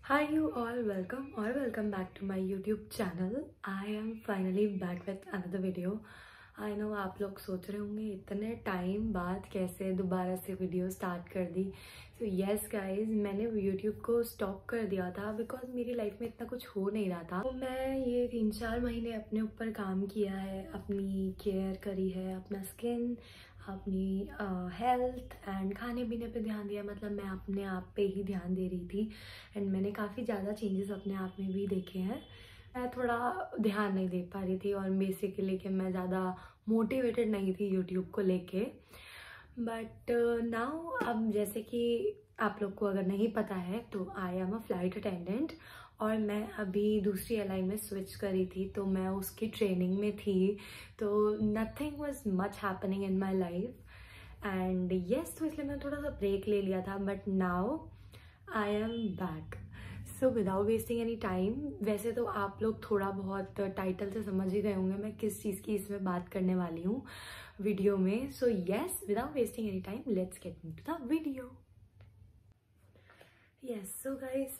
Hi you all, welcome back to my YouTube channel. I am finally back with another video. I know आप लोग सोच रहे होंगे इतने टाइम बाद कैसे दोबारा से वीडियो स्टार्ट कर दी. So yes guys, मैंने YouTube को स्टॉप कर दिया था बिकॉज मेरी लाइफ में इतना कुछ हो नहीं रहा था. तो मैं ये 3-4 महीने अपने ऊपर काम किया है, अपनी केयर करी है, अपना स्किन, अपनी हेल्थ एंड खाने पीने पे ध्यान दिया. मतलब मैं अपने आप पे ही ध्यान दे रही थी एंड मैंने काफ़ी ज़्यादा चेंजेस अपने आप में भी देखे हैं. मैं थोड़ा ध्यान नहीं दे पा रही थी और बेसिकली कि मैं ज़्यादा मोटिवेटेड नहीं थी यूट्यूब को लेके. बट नाउ अब जैसे कि आप लोग को अगर नहीं पता है तो I am a flight attendant और मैं अभी दूसरी एयरलाइन में स्विच करी थी, तो मैं उसकी ट्रेनिंग में थी. तो nothing was much happening in my life and yes, तो इसलिए मैंने थोड़ा सा ब्रेक ले लिया था. But now I am back. So without wasting any time, वैसे तो आप लोग थोड़ा बहुत टाइटल से समझ ही गए होंगे मैं किस चीज़ की इसमें बात करने वाली हूँ वीडियो में. So yes, without wasting any time, let's get into the video. Yes, so guys,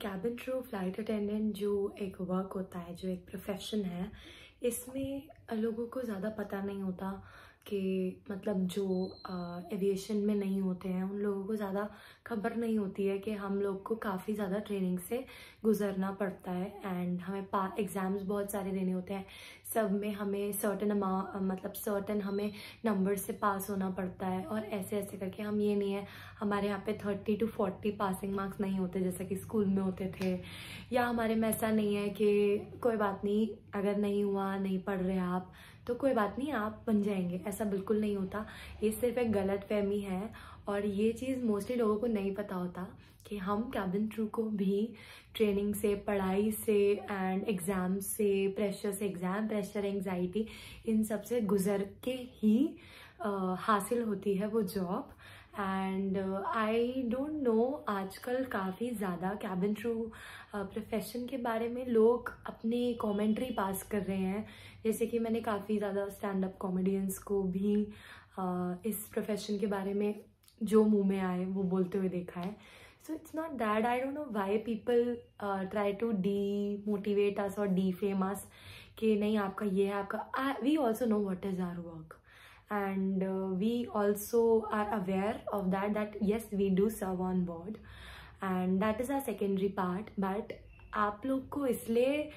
cabin crew flight attendant जो एक वर्क होता है, जो एक प्रोफेशन है, इसमें लोगों को ज़्यादा पता नहीं होता कि मतलब जो एविएशन में नहीं होते हैं उन लोगों को ज़्यादा खबर नहीं होती है कि हम लोग को काफ़ी ज़्यादा ट्रेनिंग से गुजरना पड़ता है एंड हमें एग्ज़ाम्स बहुत सारे देने होते हैं. सब में हमें सर्टेन मतलब सर्टेन हमें नंबर से पास होना पड़ता है और ऐसे ऐसे करके हम, ये नहीं है हमारे यहाँ पे 30 to 40 पासिंग मार्क्स नहीं होते जैसा कि स्कूल में होते थे, या हमारे में ऐसा नहीं है कि कोई बात नहीं अगर नहीं हुआ, नहीं पढ़ रहे आप तो कोई बात नहीं आप बन जाएंगे. ऐसा बिल्कुल नहीं होता. ये सिर्फ एक गलत फहमी है और ये चीज़ मोस्टली लोगों को नहीं पता होता कि हम कैबिन क्रू को भी ट्रेनिंग से, पढ़ाई से एंड एग्ज़ाम से, प्रेशर से, एग्ज़ाम प्रेशर, एंग्जाइटी, इन सब से गुजर के ही हासिल होती है वो job. And I don't no, आजकल काफ़ी ज़्यादा कैबिन क्रू प्रोफेशन के बारे में लोग अपनी कमेंट्री पास कर रहे हैं. जैसे कि मैंने काफ़ी ज़्यादा स्टैंड अप कॉमेडियंस को भी इस प्रोफेशन के बारे में जो मुंह में आए वो बोलते हुए देखा है. So it's not that, I don't know why people try to demotivate us और डी फेम अस कि नहीं आपका ये है, आपका. We also know what is our work and we also are aware of that yes, we do serve on board and that is our secondary part. but आप लोग को इसलिए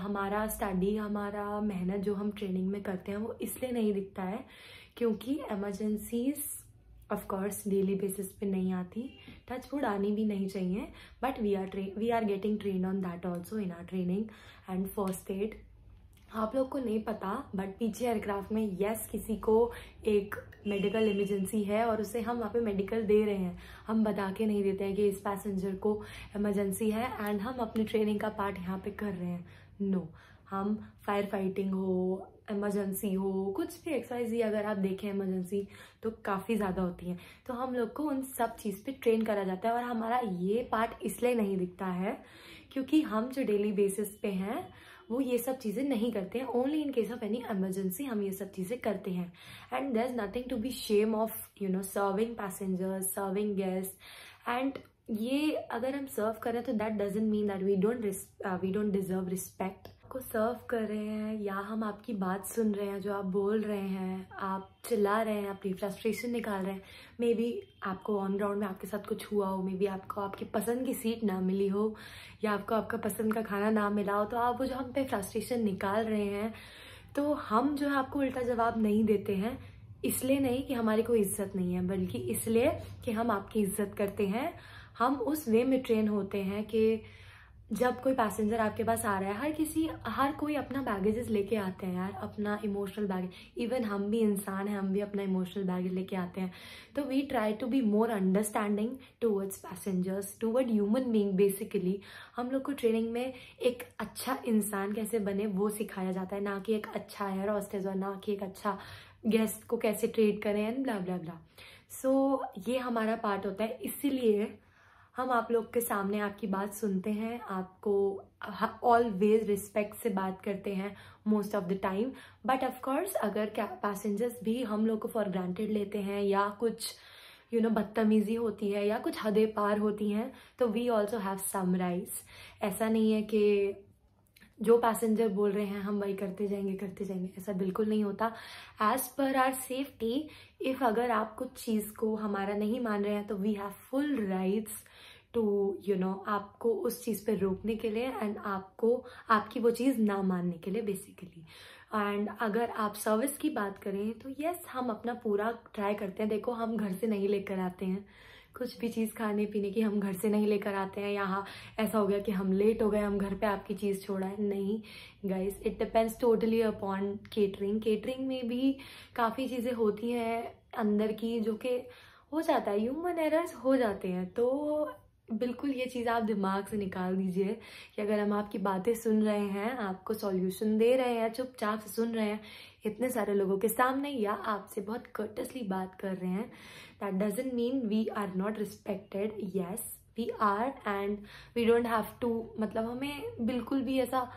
हमारा स्टडी, हमारा मेहनत जो हम ट्रेनिंग में करते हैं वो इसलिए नहीं दिखता है क्योंकि emergencies of course daily basis पे नहीं आती, टच वुड आनी भी नहीं चाहिए. But we are getting train on that also in our training and first aid. आप लोग को नहीं पता बट पीछे एयरक्राफ्ट में यस किसी को एक मेडिकल इमरजेंसी है और उसे हम वहाँ पे मेडिकल दे रहे हैं. हम बता के नहीं देते हैं कि इस पैसेंजर को इमरजेंसी है एंड हम अपनी ट्रेनिंग का पार्ट यहाँ पे कर रहे हैं. नो, हम फायर फाइटिंग हो, इमरजेंसी हो, कुछ भी XYZ अगर आप देखें इमरजेंसी तो काफ़ी ज़्यादा होती हैं. तो हम लोग को उन सब चीज़ पे ट्रेन करा जाता है और हमारा ये पार्ट इसलिए नहीं दिखता है क्योंकि हम जो डेली बेसिस पे हैं वो ये सब चीज़ें नहीं करते हैं. Only in case of any emergency हम ये सब चीज़ें करते हैं. And there is nothing to be shame of serving passengers, serving guest. And ये अगर हम सर्व करें तो that doesn't mean that we don't deserve respect. को सर्व कर रहे हैं या हम आपकी बात सुन रहे हैं, जो आप बोल रहे हैं, आप चिल्ला रहे हैं, अपनी फ्रस्ट्रेशन निकाल रहे हैं. मे बी आपको ऑन ग्राउंड में आपके साथ कुछ हुआ हो, मे बी आपको आपकी पसंद की सीट ना मिली हो या आपको आपका पसंद का खाना ना मिला हो, तो आप वो जो हम पे फ्रस्ट्रेशन निकाल रहे हैं तो हम जो है आपको उल्टा जवाब नहीं देते हैं. इसलिए नहीं कि हमारी कोई इज्जत नहीं है, बल्कि इसलिए कि हम आपकी इज्जत करते हैं. हम उस वे में ट्रेन होते हैं कि जब कोई पैसेंजर आपके पास आ रहा है, हर कोई अपना बैगेजेस लेके आते हैं यार, अपना इमोशनल बैगेज. इवन हम भी इंसान हैं, हम भी अपना इमोशनल बैगेज लेके आते हैं. तो we try to be more understanding towards passengers, toward human being. Basically हम लोग को ट्रेनिंग में एक अच्छा इंसान कैसे बने वो सिखाया जाता है, ना कि एक अच्छा एयर होस्टेस और ना कि एक अच्छा गेस्ट को कैसे ट्रीट करें एंड ब्ला ब्ला ब्ला. सो ये हमारा पार्ट होता है. इसीलिए हम आप लोग के सामने आपकी बात सुनते हैं, आपको ऑलवेज रिस्पेक्ट से बात करते हैं most of the time. But of course अगर पैसेंजर्स भी हम लोग को फॉर ग्रांटेड लेते हैं या कुछ बदतमीजी होती है या कुछ हदें पार होती हैं, तो we also have some rights. ऐसा नहीं है कि जो पैसेंजर बोल रहे हैं हम वही करते जाएंगे, ऐसा बिल्कुल नहीं होता। As per are safety, if अगर आप कुछ चीज़ को हमारा नहीं मान रहे हैं तो we have full rights to आपको उस चीज़ पे रोकने के लिए एंड आपको आपकी वो चीज़ ना मानने के लिए बेसिकली। एंड अगर आप सर्विस की बात करें तो यस, हम अपना पूरा ट्राई करते हैं। देखो, हम घर से नहीं लेकर आते हैं कुछ भी चीज़ खाने पीने की, हम घर से नहीं लेकर आते हैं। यहाँ ऐसा हो गया कि हम लेट हो गए, हम घर पे आपकी चीज़ छोड़ा है, नहीं guys, it depends totally upon catering में भी काफ़ी चीज़ें होती हैं अंदर की जो कि हो जाता है, ह्यूमन एरर्स हो जाते हैं। तो बिल्कुल ये चीज़ आप दिमाग से निकाल दीजिए कि अगर हम आपकी बातें सुन रहे हैं, आपको सॉल्यूशन दे रहे हैं, चुपचाप से सुन रहे हैं इतने सारे लोगों के सामने, या आपसे बहुत कर्टसली बात कर रहे हैं, that doesn't mean we are not respected. Yes we are, and we don't have to, मतलब हमें बिल्कुल भी ऐसा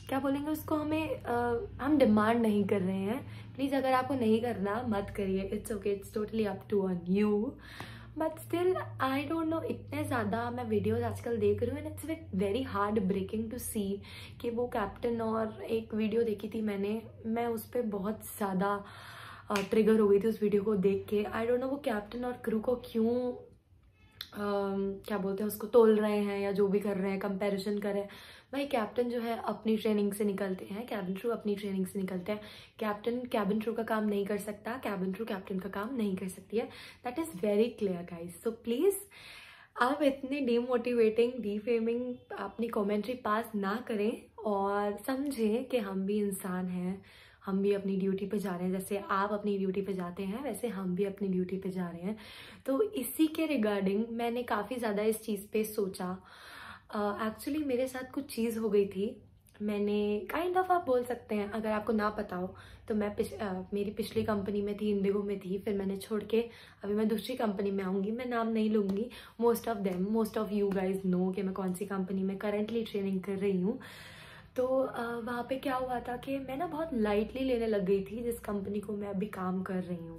क्या बोलेंगे उसको, हम डिमांड नहीं कर रहे हैं। प्लीज़ अगर आपको नहीं करना मत करिए, it's okay, it's totally up to on you. But still I don't know, इतने ज़्यादा मैं वीडियोज़ आजकल देख रही हूँ and it's very hard breaking to see कि वो कैप्टन, और एक वीडियो देखी थी मैं उस पर बहुत ज़्यादा ट्रिगर हो गई थी उस वीडियो को देख के। आई डोंट नो वो कैप्टन और क्रू को क्यों क्या बोलते हैं उसको, तोल रहे हैं या जो भी कर रहे हैं, कंपैरिजन कर रहे हैं। भाई कैप्टन जो है अपनी ट्रेनिंग से निकलते हैं, कैबिन क्रू अपनी ट्रेनिंग से निकलते हैं। कैप्टन कैबिन क्रू का काम नहीं कर सकता, कैबिन क्रू कैप्टन का काम नहीं कर सकती है। That is very clear guys. So please आप इतने डीमोटिवेटिंग, डीफेमिंग अपनी कमेंट्री पास ना करें और समझें कि हम भी इंसान हैं, हम भी अपनी ड्यूटी पे जा रहे हैं। जैसे आप अपनी ड्यूटी पे जाते हैं वैसे हम भी अपनी ड्यूटी पे जा रहे हैं। तो इसी के रिगार्डिंग मैंने काफ़ी ज़्यादा इस चीज़ पे सोचा। एक्चुअली मेरे साथ कुछ चीज़ हो गई थी, मैंने काइंड ऑफ, आप बोल सकते हैं, अगर आपको ना पता हो तो मैं मेरी पिछली कंपनी में थी, इंडिगो में थी, फिर मैंने छोड़ के अभी मैं दूसरी कंपनी में आऊँगी। मैं नाम नहीं लूँगी, most of you guys know कि मैं कौन सी कंपनी में करंटली ट्रेनिंग कर रही हूँ। तो वहाँ पे क्या हुआ था कि मैं ना बहुत लाइटली लेने लग गई थी जिस कंपनी को मैं अभी काम कर रही हूँ,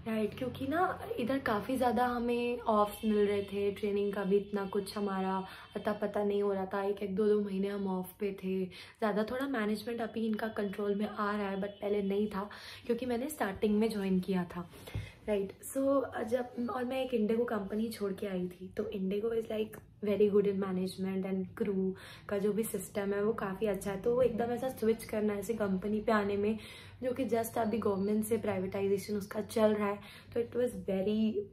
राइट। क्योंकि ना इधर काफ़ी ज़्यादा हमें ऑफ्स मिल रहे थे, ट्रेनिंग का भी इतना कुछ हमारा अता पता नहीं हो रहा था, एक दो महीने हम ऑफ पे थे ज़्यादा। थोड़ा मैनेजमेंट अभी इनका कंट्रोल में आ रहा है बट पहले नहीं था क्योंकि मैंने स्टार्टिंग में ज्वाइन किया था, राइट। सो जब और मैं एक इंडिगो कंपनी छोड़ के आई थी, तो Indigo is like very good in management and crew का जो भी सिस्टम है वो काफ़ी अच्छा है। तो एकदम ऐसा स्विच करना ऐसी कंपनी पे आने में जो कि जस्ट अभी गवर्नमेंट से प्राइवेटाइजेशन उसका चल रहा है, तो it was very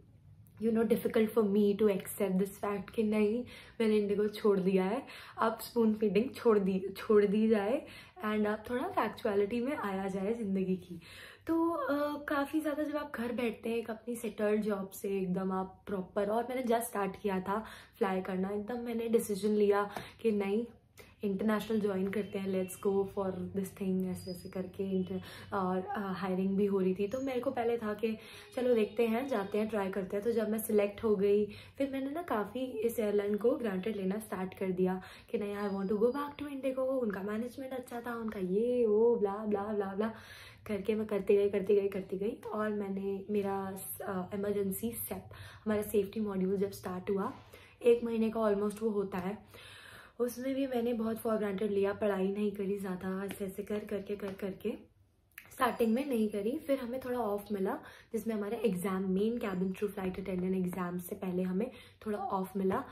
difficult for me to accept this fact कि नहीं, मैंने इंडिगो छोड़ दिया है, अब स्पून फीडिंग छोड़ दी जाए एंड अब थोड़ा फैक्चुअलिटी में आया जाए ज़िंदगी की। तो काफ़ी ज़्यादा जब आप घर बैठते हैं एक अपनी सेटल्ड जॉब से एकदम आप प्रॉपर, और मैंने जस्ट स्टार्ट किया था फ्लाई करना, एकदम मैंने डिसीजन लिया कि नहीं, इंटरनेशनल ज्वाइन करते हैं, let's go for this thing, ऐसे ऐसे करके। और हायरिंग भी हो रही थी, तो मेरे को पहले था कि चलो देखते हैं, जाते हैं, ट्राई करते हैं। तो जब मैं सिलेक्ट हो गई फिर मैंने ना काफ़ी इस एयरलाइन को ग्रांटेड लेना स्टार्ट कर दिया कि नहीं, I want to go back to IndiGo, उनका मैनेजमेंट अच्छा था, उनका ये वो ब्ला ब्ला ब्ला ब्ला करके मैं करती गई। और मैंने मेरा इमरजेंसी सेप, हमारा सेफ्टी मॉड्यूल जब स्टार्ट हुआ, 1 महीने का ऑलमोस्ट वो होता है, उसमें भी मैंने बहुत फॉर ग्रांटेड लिया, पढ़ाई नहीं करी ज़्यादा, ऐसे करके स्टार्टिंग में नहीं करी। फिर हमें थोड़ा ऑफ मिला जिसमें हमारे exam, main cabin crew flight attendant exam से पहले हमें थोड़ा ऑफ मिला,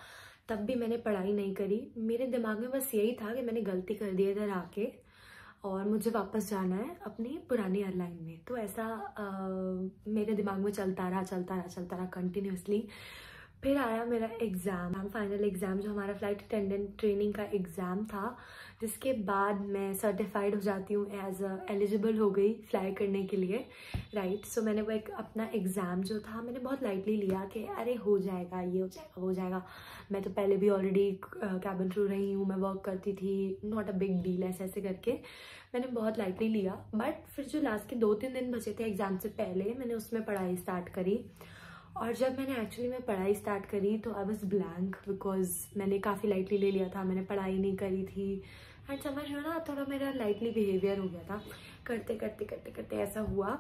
तब भी मैंने पढ़ाई नहीं करी। मेरे दिमाग में बस यही था कि मैंने गलती कर दी इधर आके और मुझे वापस जाना है अपनी पुरानी एयरलाइन में। तो ऐसा मेरे दिमाग में चलता रहा कंटिन्यूसली। फिर आया मेरा एग्ज़ाम, फाइनल एग्ज़ाम, जो हमारा फ़्लाइट अटेंडेंट ट्रेनिंग का एग्ज़ाम था, जिसके बाद मैं सर्टिफाइड हो जाती हूँ, एज एलिजिबल हो गई फ्लाई करने के लिए, राइट। सो मैंने वो एक अपना एग्ज़ाम जो था मैंने बहुत लाइटली लिया कि अरे हो जाएगा, ये हो जाएगा, वो हो जाएगा। मैं तो पहले भी ऑलरेडी कैबिन क्रू रही हूँ, मैं वर्क करती थी, नॉट अ बिग डील, ऐसे करके मैंने बहुत लाइटली लिया। बट फिर जो लास्ट के 2-3 दिन बचे थे एग्ज़ाम से पहले, मैंने उसमें पढ़ाई स्टार्ट करी। और जब मैंने एक्चुअली में पढ़ाई स्टार्ट करी तो आई वाज ब्लैंक, बिकॉज मैंने काफ़ी लाइटली ले लिया था, मैंने पढ़ाई नहीं करी थी एंड समझ लो ना, थोड़ा मेरा लाइटली बिहेवियर हो गया था। करते ऐसा हुआ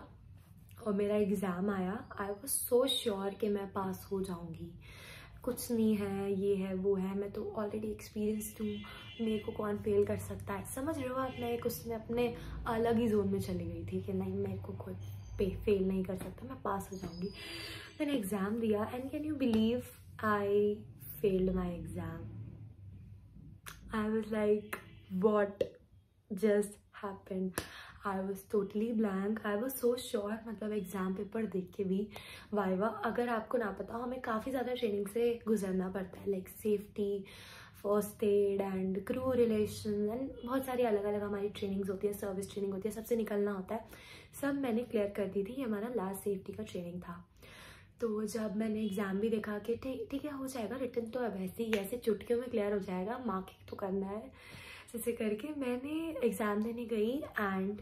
और मेरा एग्ज़ाम आया। आई वॉज सो श्योर कि मैं पास हो जाऊंगी, कुछ नहीं है, ये है वो है, मैं तो ऑलरेडी एक्सपीरियंस्ड हूँ, मेरे को कौन फेल कर सकता है, समझ रहे हो आप। मैं एक उसमें अपने अलग ही जोन में चली गई थी कि नहीं, मेरे को खुद पे फेल नहीं कर सकता, मैं पास हो जाऊंगी। मैंने एग्ज़ाम दिया and can you believe I failed my exam. I was like what just happened. I was totally blank, I was so sure. मतलब एग्ज़ाम पेपर देख के भी वाइवा, अगर आपको ना पता हो, हमें काफ़ी ज़्यादा ट्रेनिंग से गुजरना पड़ता है, like safety, first aid and crew relation and बहुत सारी अलग अलग हमारी ट्रेनिंग्स होती है, सर्विस ट्रेनिंग होती है, सबसे निकलना होता है। सब मैंने क्लियर कर दी थी, ये हमारा लास्ट सेफ्टी का ट्रेनिंग था। तो जब मैंने एग्ज़ाम भी देखा कि ठीक है, हो जाएगा, रिटर्न तो वैसे ही ऐसे चुटकियों में क्लियर हो जाएगा, मार्किंग तो करना है, जैसे करके मैंने एग्ज़ाम देने गई and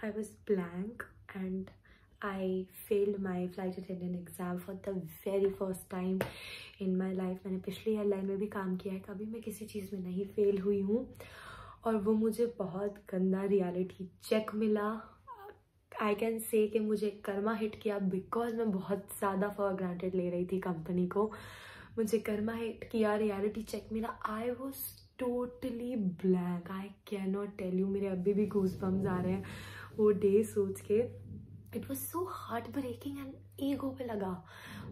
I was blank and I failed my flight attendant exam for the very first time in my life. मैंने पिछली एयरलाइन में भी काम किया है, कभी मैं किसी चीज़ में नहीं फेल हुई हूँ, और वो मुझे बहुत गंदा रियलिटी चेक मिला। आई कैन से कि मुझे कर्मा हिट किया बिकॉज मैं बहुत ज़्यादा फॉर ग्रांटेड ले रही थी कंपनी को। मुझे कर्मा हिट किया, रियलिटी चेक मिला। I was totally blank, I can not tell you, मेरे अभी भी गूज बम्स आ रहे हैं वो डे सोच के। It was so heart breaking and ego पे लगा,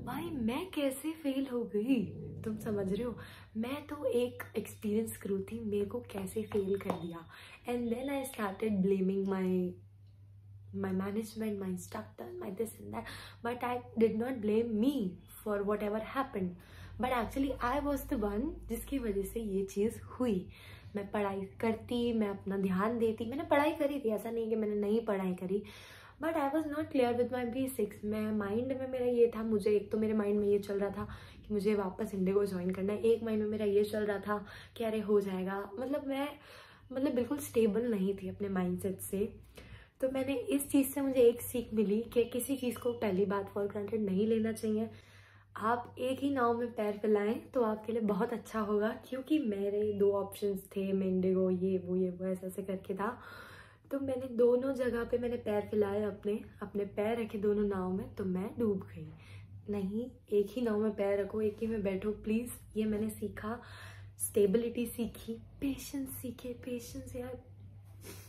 भाई मैं कैसे फेल हो गई, तुम समझ रहे हो। मैं तो एक एक्सपीरियंस क्रू थी, मेरे को कैसे फेल कर दिया। And then I started blaming my management, my instructor, my this and that, but I did not blame me for whatever happened, but actually I was the one जिसकी वजह से ये चीज़ हुई। मैं पढ़ाई करती, मैं अपना ध्यान देती, मैंने पढ़ाई करी थी, ऐसा नहीं कि मैंने नहीं पढ़ाई करी, but I was not clear with my basics. मैं माइंड में मेरा ये था, मुझे एक तो मेरे माइंड में ये चल रहा था कि मुझे वापस इंडिगो ज्वाइन करना है, एक माइंड में मेरा ये चल रहा था कि अरे हो जाएगा, मतलब मैं बिल्कुल स्टेबल नहीं थी अपने माइंडसेट से। तो मैंने इस चीज़ से मुझे एक सीख मिली कि किसी चीज़ को पहली बात फॉर ग्रांटेड नहीं लेना चाहिए। आप एक ही नाव में पैर फैलाएं तो आपके लिए बहुत अच्छा होगा, क्योंकि मेरे दो ऑप्शंस थे, मैं इंडिगो ये वो ऐसे ऐसे करके था। तो मैंने दोनों जगह पे मैंने पैर फैलाए, अपने पैर रखे दोनों नाव में, तो मैं डूब गई। नहीं, एक ही नाव में पैर रखो, एक ही में बैठो प्लीज़, ये मैंने सीखा। स्टेबिलिटी सीखी, पेशेंस सीखे, पेशेंस यार,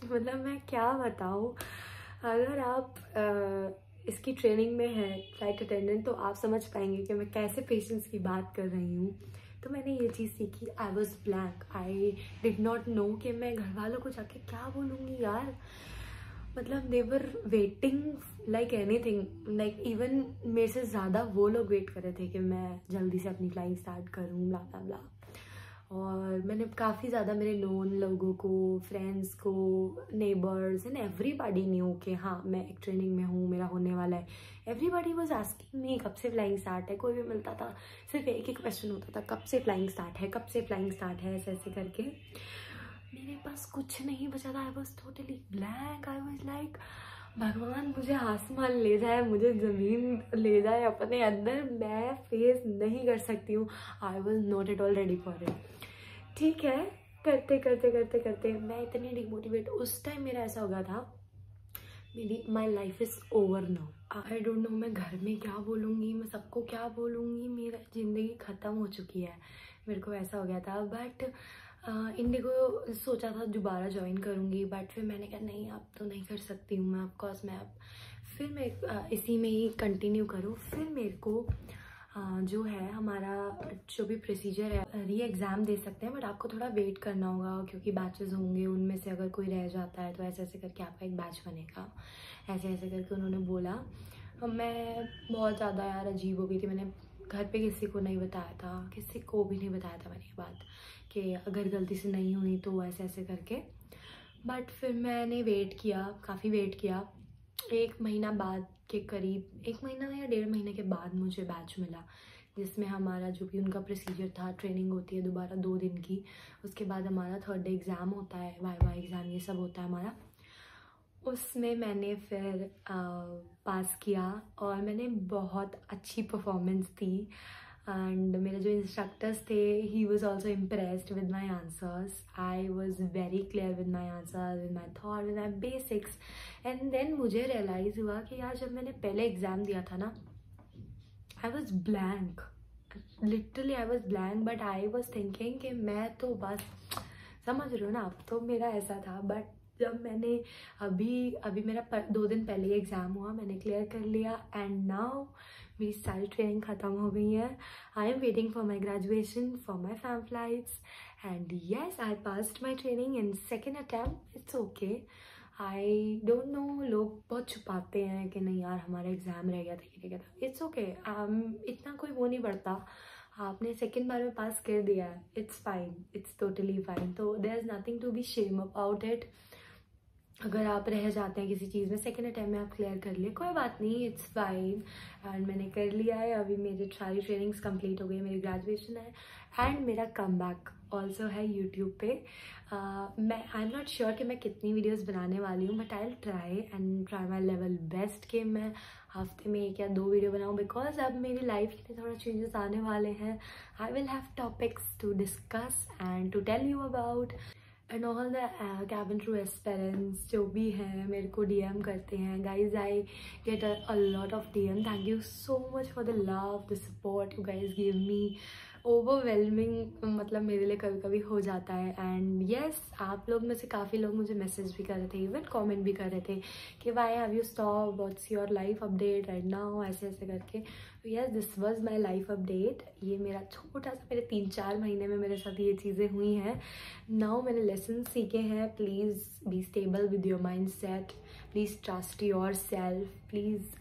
मतलब मैं क्या बताऊँ। अगर आप इसकी ट्रेनिंग में है फ्लाइट अटेंडेंट, तो आप समझ पाएंगे कि मैं कैसे पेशेंस की बात कर रही हूँ। तो मैंने ये चीज़ सीखी। I was blank, I did not know कि मैं घर वालों को जाके क्या बोलूँगी यार। मतलब they were waiting like anything, like even मेरे से ज़्यादा वो लोग वेट कर रहे थे कि मैं जल्दी से अपनी फ्लाइंग स्टार्ट करूँ, ब्ला ब्ला ब्ला। और मैंने काफ़ी ज़्यादा मेरे नोन लोगों को, फ्रेंड्स को, नेबर्स एंड एवरीबॉडी न्यू कि हाँ मैं एक ट्रेनिंग में हूँ, मेरा होने वाला है। एवरीबॉडी वाज आस्किंग मी कब से फ्लाइंग स्टार्ट है। कोई भी मिलता था सिर्फ एक ही क्वेश्चन होता था, कब से फ्लाइंग स्टार्ट है, कब से फ्लाइंग स्टार्ट है, ऐसे ऐसे करके। मेरे पास कुछ नहीं बचा था, आई was totally blank. I was like भगवान मुझे आसमान ले जाए, मुझे ज़मीन ले जाए अपने अंदर, मैं फेस नहीं कर सकती हूँ। I was not at all ready for it. ठीक है, करते करते करते करते मैं इतनी डिमोटिवेट, उस टाइम मेरा ऐसा हो गया था, मेरी my life is over now. I don't no मैं घर में क्या बोलूँगी, मैं सबको क्या बोलूँगी, मेरा ज़िंदगी ख़त्म हो चुकी है, मेरे को ऐसा हो गया था। बट इंडिगो सोचा था दोबारा ज्वाइन करूँगी, बट फिर मैंने कहा नहीं, अब तो नहीं कर सकती हूँ मैं, ऑफकोर्स मैं अब फिर मैं इसी में ही कंटिन्यू करूँ। फिर मेरे को जो है हमारा जो भी प्रोसीजर है, री एग्ज़ाम दे सकते हैं, बट आपको थोड़ा वेट करना होगा, क्योंकि बैचेस होंगे, उनमें से अगर कोई रह जाता है तो ऐसे ऐसे करके आपका एक बैच बनेगा, ऐसे ऐसे करके उन्होंने बोला। मैं बहुत ज़्यादा यार अजीब हो गई थी। मैंने घर पे किसी को नहीं बताया था, किसी को भी नहीं बताया था मैंने ये बात कि अगर गलती से नहीं हुई तो ऐसे ऐसे करके। बट फिर मैंने वेट किया, काफ़ी वेट किया। एक महीना बाद के करीब, 1 महीना या 1.5 महीने के बाद मुझे बैच मिला, जिसमें हमारा जो भी उनका प्रोसीजर था, ट्रेनिंग होती है दोबारा 2 दिन की, उसके बाद हमारा 3rd डे एग्ज़ाम होता है, वाइवा एग्ज़ाम, ये सब होता है हमारा। उसमें मैंने फिर पास किया और मैंने बहुत अच्छी परफॉर्मेंस दी। एंड मेरे जो इंस्ट्रक्टर्स थे he was also impressed with my answers. I was very clear with my answer, with my thought, with my basics. And then मुझे रियलाइज़ हुआ कि यार जब मैंने पहले एग्ज़ाम दिया था ना, I was blank, literally I was blank. But I was thinking कि मैं तो बस, समझ रहे हो ना, अब तो मेरा ऐसा था. बट जब मैंने अभी मेरा 2 दिन पहले एग्ज़ाम हुआ, मैंने क्लियर कर लिया. एंड नाउ मेरी सारी ट्रेनिंग ख़त्म हो गई है. I am waiting for my graduation, for my fam flights. And yes, I passed my training in second attempt. It's okay. I don't no, लोग बहुत छुपाते हैं कि नहीं यार हमारा एग्ज़ाम रह गया था, ये रह गया था. It's okay. इतना कोई वो नहीं पड़ता. आपने सेकेंड बार में पास कर दिया है, it's fine, it's totally fine. तो there is nothing to be shame about it. अगर आप रह जाते हैं किसी चीज़ में, सेकेंड अटैम्प्ट में आप क्लियर कर लिए, कोई बात नहीं, इट्स फाइन. एंड मैंने कर लिया है. अभी मेरी सारी ट्रेनिंग्स कंप्लीट हो गई, मेरी ग्रेजुएशन है. एंड मेरा कमबैक ऑल्सो है यूट्यूब पे. मैं आई एम नॉट श्योर कि मैं कितनी वीडियोस बनाने वाली हूँ, but I will try my level best कि मैं हफ्ते में 1 या 2 वीडियो बनाऊँ. बिकॉज अब मेरी लाइफ में थोड़ा चेंजेस आने वाले हैं. I will have topics to discuss and to tell you about. And all the cabin crew aspirants जो भी हैं मेरे को DM करते हैं. Guys I get a lot of DM. Thank you so much for the love, the support you guys give me. Overwhelming मतलब मेरे लिए कभी कभी हो जाता है. एंड येस, आप लोग में से काफ़ी लोग मुझे मैसेज भी कर रहे थे, इवन कमेंट भी कर रहे थे कि why have you stop, what's your life update right now, ऐसे ऐसे करके. तो yes, this was my life update. ये मेरा छोटा सा, मेरे 3-4 महीने में मेरे साथ ये चीज़ें हुई हैं. नाउ मैंने लेसन सीखे हैं. Please be stable with your mind set. Please trust your self. Please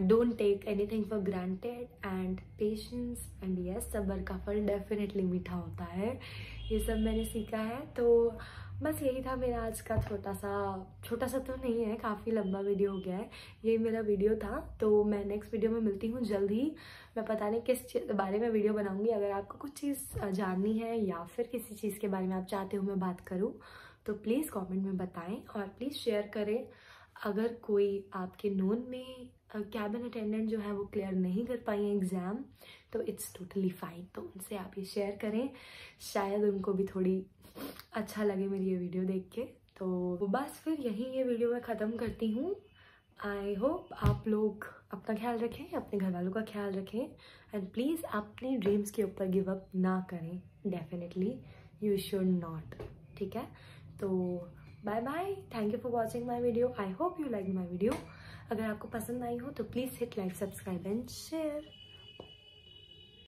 don't take anything for granted and patience and yes, सब्र का फल डेफिनेटली मीठा होता है. ये सब मैंने सीखा है. तो बस यही था मेरा आज का छोटा सा तो नहीं है, काफ़ी लंबा वीडियो हो गया है. ये मेरा वीडियो था. तो मैं नेक्स्ट वीडियो में मिलती हूँ जल्द ही. मैं पता नहीं किस बारे में वीडियो बनाऊँगी. अगर आपको कुछ चीज़ जाननी है या फिर किसी चीज़ के बारे में आप चाहते हो मैं बात करूँ, तो प्लीज़ कमेंट में बताएं और प्लीज़ शेयर करें. अगर कोई आपके नोन में कैबिन अटेंडेंट जो है वो क्लियर नहीं कर पाई है एग्ज़ाम, तो इट्स टोटली फाइन. तो उनसे आप ये शेयर करें, शायद उनको भी थोड़ी अच्छा लगे मेरी ये वीडियो देख के. तो बस फिर यहीं ये वीडियो मैं ख़त्म करती हूँ. आई होप आप लोग अपना ख्याल रखें, अपने घर वालों का ख्याल रखें. एंड प्लीज़ अपनी ड्रीम्स के ऊपर गिव अप ना करें. Definitely you should not. ठीक है. तो bye bye. Thank you for watching my video. I hope you like my video. अगर आपको पसंद आई हो तो please hit like, subscribe and share.